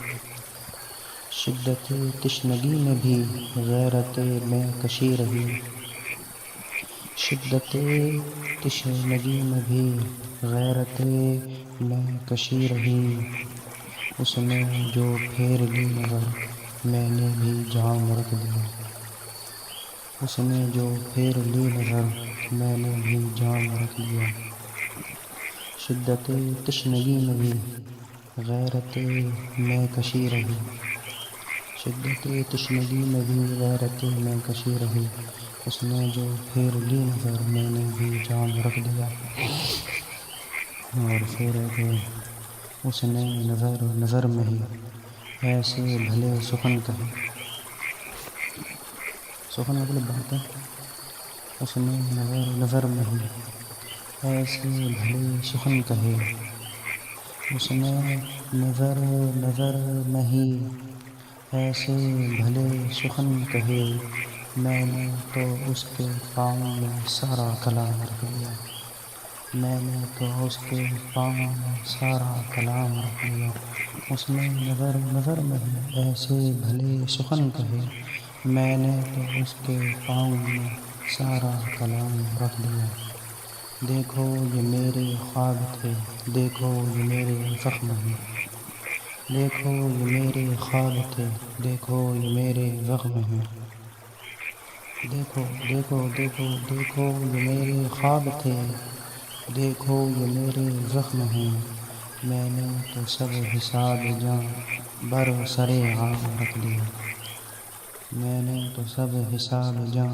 شدت تشنگی میں بھی غیرت میں کشی رہی، شدت تشنگی میں بھی غیرت میں کشی رہی، اس نے جو پھیر لی نظر میں نے بھی جام رکھ دیا، اس نے جو پھیر لی نظر میں نے بھی جام رکھ دیا، شدت تشنگی میں بھی غیرت میں کشی رہی، شدت تشنگی میں بھی غیرت میں کشی رہی، اس نے جو پھیر لی نظر میں نے بھی جام رکھ دیا۔ اور پھر ہے کہ اس نے نظر میں ہی ایسے بھلے سخن کہے، سخن مطلب بات ہے، اس نے نظر میں ہی ایسے بھلے سخن کہے، اس نے نظر میں ہی ایسے بھلے سخن کہے، میں نے تو اس کے پاؤں میں سارا کلام رکھ دیا، میں نے تو اس کے پاؤں میں سارا کلام رکھ دیا، اس نے نظر میں ہی ایسے بھلے سخن کہے، میں نے تو اس کے پاؤں میں سارا کلام رکھ دیا، دیکھو یہ میرے خواب تھے، دیکھو یہ میرے زخم ہیں، دیکھو یہ میرے خواب تھے، دیکھو یہ میرے زخم ہیں، دیکھو دیکھو دیکھو دیکھو یہ میرے خواب تھے، دیکھو یہ میرے زخم ہیں، میں نے تو سب حساب جاں بر سر عام رکھ دیا، میں نے تو سب حساب جاں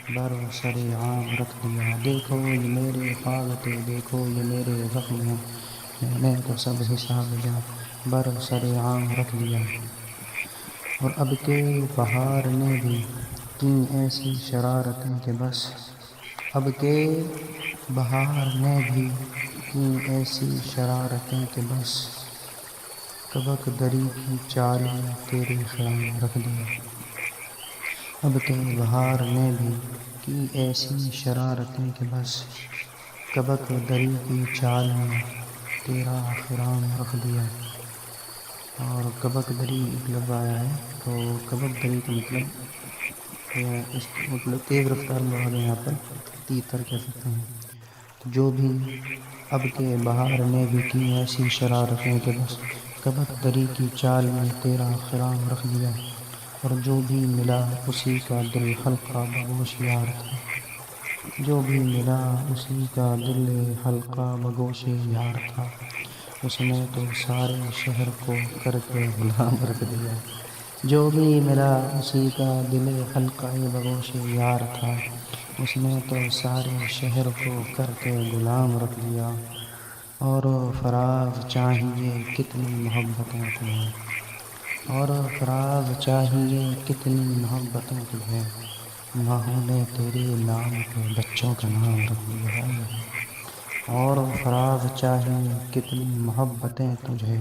برسر عام رکھ دیا. دیکھو یہ میرے خواب تھے، دیکھو یہ میرے زخم ہیں، میں نے تو سب حساب جا برسر عام رکھ دیا. اور اب کے بہار نے بھی کی ایسی شرارتیں کہ بس، اب کے بہار نے بھی کی ایسی شرارتیں کہ بس، کبک دری کی چال میں تیرے خیام رکھ دیا. اب کے بہار نے بھی کی ایسی شرارتیں کہ بس، کبک دری کی چال میں تیرا خرام رکھ دیا. اور کبک دری ایک لفظ آیا ہے، تو کبک دری کا مطلب اس مطلب تیز رفتار مراد ہے، یہاں پر تیتر کہہ سکتے ہیں. تو جو بھی اب کے بہار نے بھی کی ایسی شرارتیں کہ بس، کبک دری کی چال میں تیرا خرام رکھ دیا. اور جو بھی ملا اسی کا دل حلقہ بگوش یار تھا، جو بھی ملا اسی کا دل حلقہ بگوش یار تھا. اس نے تو سارے شہر کو کر کے غلام رکھ دیا. جو بھی ملا اسی کا دل حلقہ بگوش یار تھا، اس نے تو سارے شہر کو کر کے غلام رکھ دیا. اور فراز چاہیے کتنی محبتیں تمہیں، اور فراز چاہیے کتنی محبتیں تجھے، ماہوں نے تیرے نام پہ بچوں کا نام رکھ دیا ہے. اور فراز چاہیے کتنی محبتیں تجھے،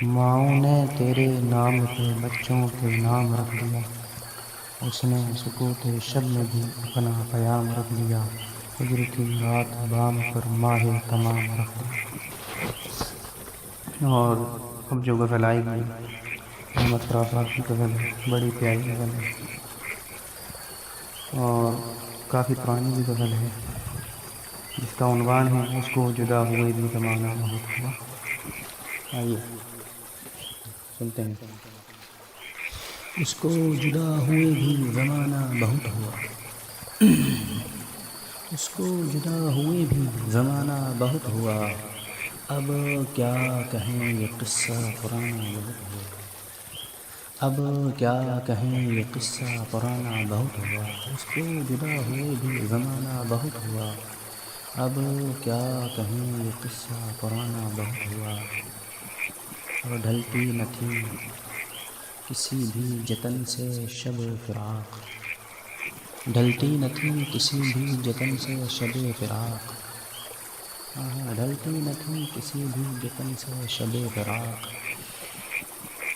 ماؤں نے تیرے نام پہ بچوں کے نام رکھ دیا. اس نے سکوت شب میں بھی اپنا پیام رکھ دیا، ہجر کی رات بام پر ماہ تمام رکھ دیا. اور اب جو غزل آئے گی احمد فراز صاحب کی غزل ہے، بڑی پیاری غزل ہے اور کافی پرانی بھی غزل ہے، جس کا عنوان ہے اس کو جدا ہوئے بھی زمانہ بہت ہوا. آئیے سنتے ہیں. اس کو جدا ہوئے بھی زمانہ بہت ہوا، اس کو جدا ہوئے بھی زمانہ بہت ہوا. اب کیا کہیں یہ قصہ پرانا بہت ہوا، اب کیا کہیں یہ قصہ پرانا بہت ہوا. اس کو جدا ہوئے بھی زمانہ بہت ہوا، اب کیا کہیں یہ قصہ پرانا بہت ہوا. اور ڈھلتی نہ تھی کسی بھی جتن سے شب فراق، ڈھلتی نہ تھی کسی بھی جتن سے شب فراق. ڈھلتی نہ تھی کسی بھی جتن سے شب فراق.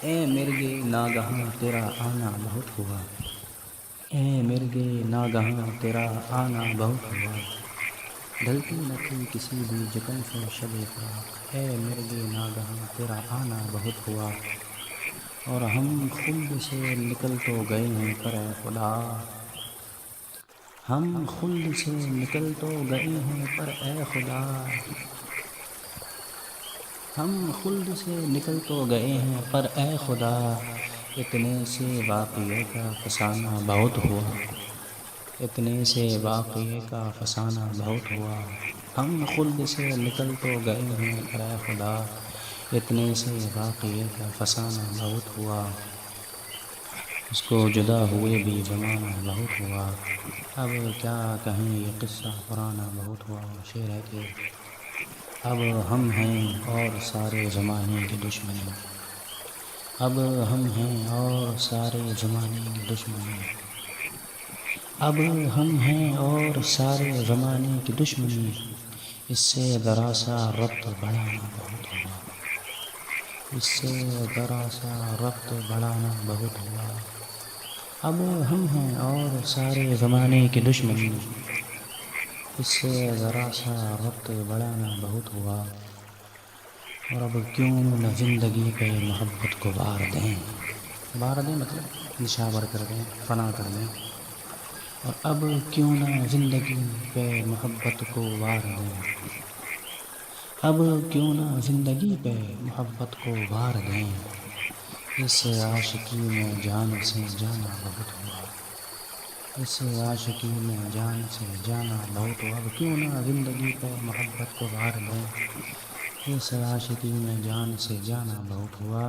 اے مرغِ ناگہاں تیرا آنا بہت ہوا، اے مرغِ ناگہاں تیرا آنا بہت ہوا. ڈھلتی نہ تھی کسی بھی جتن سے شب فراق، اے مرغِ ناگہاں تیرا آنا بہت ہوا. اور ہم خلد سے نکل تو گئے ہیں پر اے خدا، ہم خلد سے نکل تو گئے ہیں پر اے خدا. ہم خلد سے نکل تو گئے ہیں پر اے خدا، اتنے سے واقعے کا فسانہ بہت ہوا، اتنے سے واقعے کا فسانہ بہت ہوا. ہم خلد سے نکل تو گئے ہیں پر اے خدا، اتنے سے واقعے کا فسانہ بہت ہوا. اس کو جدا ہوئے بھی زمانہ بہت ہوا، اب کیا کہیں یہ قصہ پرانا بہت ہوا. شعر ہے کہ اب ہم ہیں اور سارے زمانے کے دشمن، اب ہم ہیں اور سارے زمانے کے دشمن، اب ہم ہیں اور سارے زمانے کی دشمنی. اس سے ذرا سا ربط بڑھانا بہت ہوا، اس سے ذرا سا ربط بڑھانا بہت ہوا. اب ہم ہیں اور سارے زمانے کی دشمنی، اس سے ذرا سا ربط بڑھانا بہت ہوا. اور اب کیوں نہ زندگی پہ محبت کو وار دیں، وار دیں مطلب نشاور کر دیں، فنا کر دیں. اور اب کیوں نہ زندگی پہ محبت کو وار دیں، اب کیوں نہ زندگی پہ محبت کو وار دیں. اس عاشقی میں جان سے جانا بہت ہوا، اس عاشقی میں جان سے جانا بہت ہوا. اب کیوں نہ زندگی پہ محبت کو وار دیں، اس عاشقی میں جان سے جانا بہت ہوا.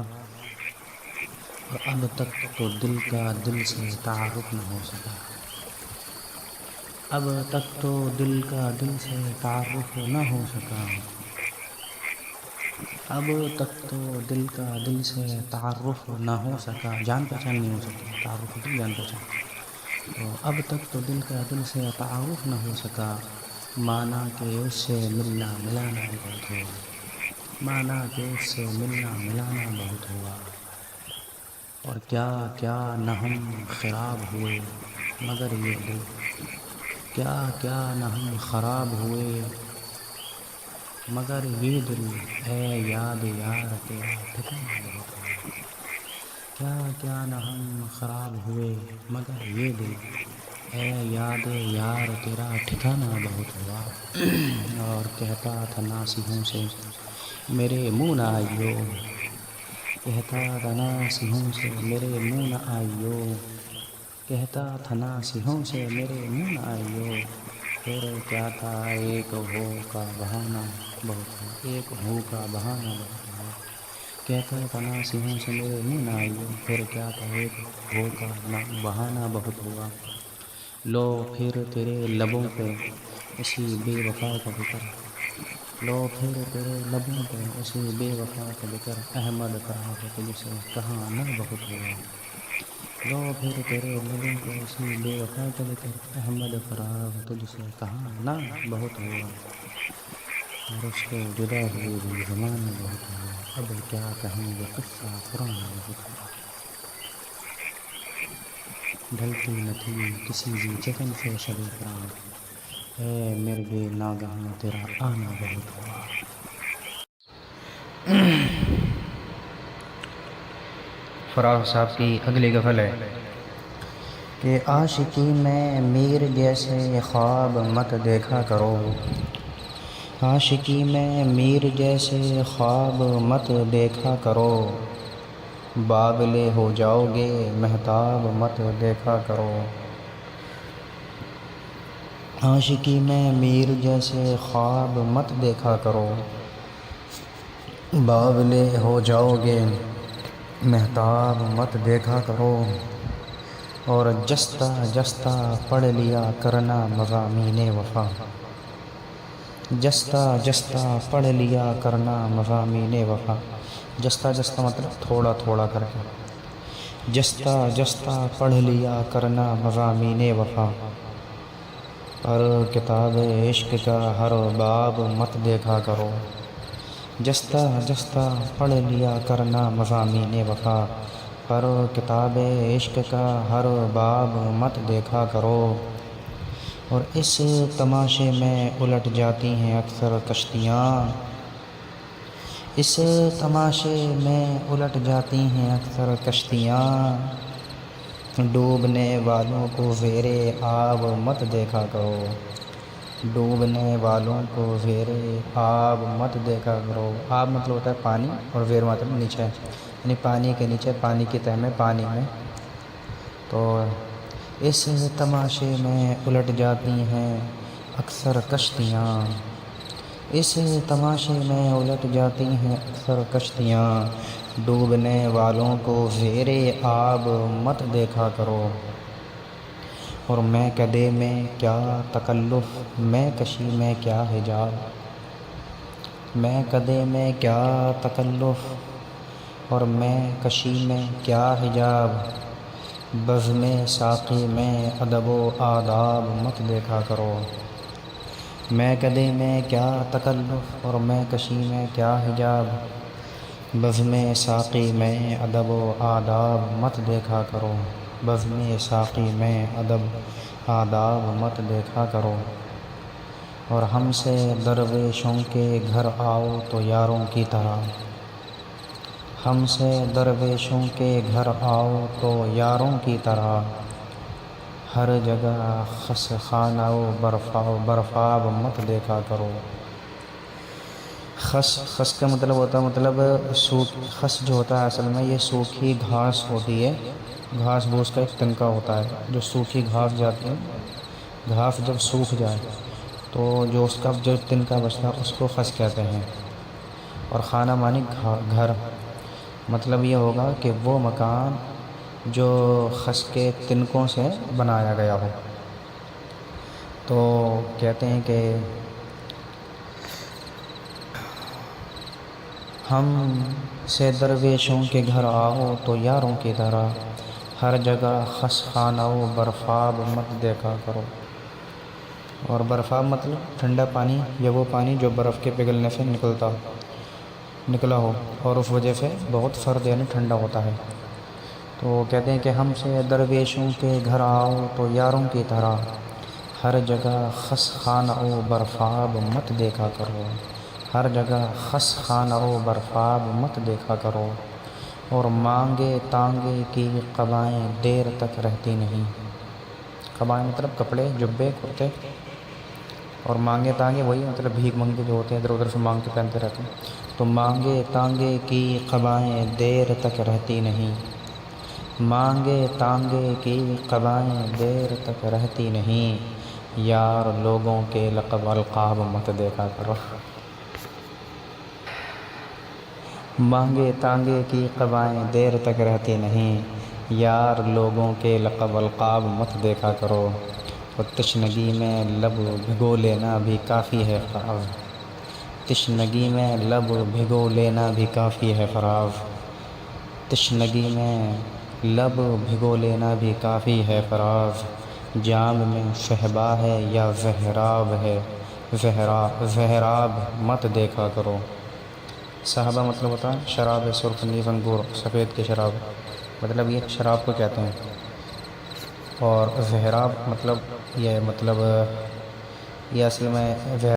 اور اب تک تو دل کا دل سے تعارف نہ ہو سکا، اب تک تو دل کا دل سے تعارف نہ ہو سکا، اب تک تو دل کا دل سے تعارف نہ ہو سکا، جان پہچان نہیں ہو سکی، تعارف ہوتی جان پہچان، تو اب تک تو دل کا دل سے تعارف نہ ہو سکا، مانا کہ اس سے ملنا ملانا بہت ہوا، مانا کہ اس سے ملنا ملانا بہت ہوا، اور کیا کیا نہ ہم خراب ہوئے مگر یہ دل، کیا کیا نہ ہم خراب ہوئے مگر یہ دل، اے یاد یار تیرا ٹھکانا بہت ہوا، کیا کیا نہ ہم خراب ہوئے مگر یہ دل، اے یاد یار تیرا ٹھکانا بہت ہوا، اور کہتا تھا ناصحوں سے میرے منہ نہ آئیو، کہتا تھا ناصحوں سے میرے منہ نہ آئیو، کہتا تھا ناصحوں سے میرے منہ نہ آئیو، پھر کیا تھا ایک ہو کا بہانہ بہت ہوا، ایک ہو کا بہانہ بہت ہوا، کہتا تھا ناصحوں سے میرے منہ نہ آئیو، پھر کیا تھا ایک ہو کا بہانہ بہت ہوا، لو پھر تیرے لبوں پہ اسی بے وفا کا ذکر، لو پھر تیرے لبوں پہ اسی بے وفا کا ذکر، احمد فراق تجھ سے کہاں نہ بہت ہوا، لو پھر تیرے لبوں پہ اسی بے وفا کا ذکر، احمد فراق تجھ سے کہاں نہ بہت ہوا، اور اس کو جدا ہوئے بھی زمانہ بہت ہوا، اب کیا کہیں وہ قصہ پرانا بہت ہوا، ڈھلتی نہ تھی کسی بھی چکن سے شب فراق، اے مرغ ناگہاں تیرا آنا بہت ہوا۔ فراق صاحب کی اگلی غزل ہے کہ عاشقی میں میر جیسے خواب مت دیکھا کرو، عاشقی میں میر جیسے خواب مت دیکھا کرو، باولے ہو جاؤ گے مہتاب مت دیکھا کرو، عاشقی میں میر جیسے خواب مت دیکھا کرو، باولے ہو جاؤ گے مہتاب مت دیکھا کرو، اور جستہ جستہ پڑھ لیا کرنا مضامین وفا، جستہ جستہ پڑھ لیا کرنا مضامین وفا، جستہ جستہ مطلب تھوڑا تھوڑا کر کے، جستہ جستہ پڑھ لیا کرنا مضامین وفا، پر کتاب عشق کا ہر باب مت دیکھا کرو، جستہ جستہ پڑھ لیا کرنا مضامین وفا، پر کتاب عشق کا ہر باب مت دیکھا کرو، اور اس تماشے میں الٹ جاتی ہیں اکثر کشتیاں، اس تماشے میں الٹ جاتی ہیں اکثر کشتیاں، ڈوبنے والوں کو زیر آب مت دیکھا کرو، ڈوبنے والوں کو زیر آب مت دیکھا کرو، آب مطلب ہوتا ہے پانی اور زیر مطلب نیچے، یعنی پانی کے نیچے، پانی کی تہ میں، پانی میں، تو اس تماشے میں الٹ جاتی ہیں اکثر کشتیاں، اس تماشے میں الٹ جاتی ہیں اکثر کشتیاں، ڈوبنے والوں کو زیر آب مت دیکھا کرو، اور میں کدے میں کیا تکلف، میں کشی میں کیا حجاب، میں کدے میں کیا تکلف اور میں کشی میں کیا حجاب، بزم ساقی میں ادب و آداب مت دیکھا کرو، میں کدے میں کیا تکلف اور میں کشی میں کیا حجاب، بزم ساقی میں ادب و آداب مت دیکھا کرو، بزم ساقی میں ادب آداب مت دیکھا کرو، اور ہم سے درویشوں کے گھر آؤ تو یاروں کی طرح، ہم سے درویشوں کے گھر آؤ تو یاروں کی طرح، ہر جگہ خس خانہ و برفاب مت دیکھا کرو، خس کا مطلب ہوتا ہے مطلب خس جو ہوتا ہے اصل میں یہ سوکھی گھاس ہوتی ہے، گھاس بھوس کا ایک تنکا ہوتا ہے جو سوکھی گھاس جاتی ہے، گھاس جب سوکھ جائے تو جو اس کا جو تنکا بچتا ہے اس کو خس کہتے ہیں، اور خانہ معنی گھر، مطلب یہ ہوگا کہ وہ مکان جو خس کے تنکوں سے بنایا گیا ہو، تو کہتے ہیں کہ ہم سے درویشوں کے گھر آؤ تو یاروں کی طرح، ہر جگہ خس خانہ و برفاب مت دیکھا کرو۔ اور برفاب مطلب ٹھنڈا پانی، یا وہ پانی جو برف کے پگھلنے سے نکلا ہو اور اس وجہ سے بہت سرد یعنی ٹھنڈا ہوتا ہے۔ تو کہتے ہیں کہ ہم سے درویشوں کے گھر آؤ تو یاروں کی طرح، ہر جگہ خس خانہ و برفاب مت دیکھا کرو، ہر جگہ خس خانہ و برفاب مت دیکھا کرو۔ اور مانگے تانگے کی قبائیں دیر تک رہتی نہیں۔ قبائیں مطلب کپڑے، جبے، کرتے، اور مانگے تانگے وہی مطلب بھیک منگتے جو ہوتے ہیں، ادھر ادھر سے مانگ کے پہنتے رہتے ہیں۔ تو مانگے تانگے کی قبائیں دیر تک رہتی نہیں، مانگے تانگے کی قبائیں دیر تک رہتی نہیں، یار لوگوں کے لقب القاب مت دیکھا کرو۔ مانگے تانگے کی قبائیں دیر تک رہتی نہیں، یار لوگوں کے لقب القاب مت دیکھا کرو۔ اور تشنگی میں لب بھگو لینا بھی کافی ہے فراز، تشنگی میں لب بھگو لینا بھی کافی ہے فراز، تشنگی میں لب بھگو لینا بھی کافی ہے فراز۔ جام میں صہبا ہے یا زہراب ہے، زہراب مت دیکھا کرو۔ صہبا مطلب ہوتا ہے شراب سرخ نیز انگور سفید کی شراب، مطلب یہ شراب کو کہتے ہیں۔ اور زہراب مطلب یہ اصل میں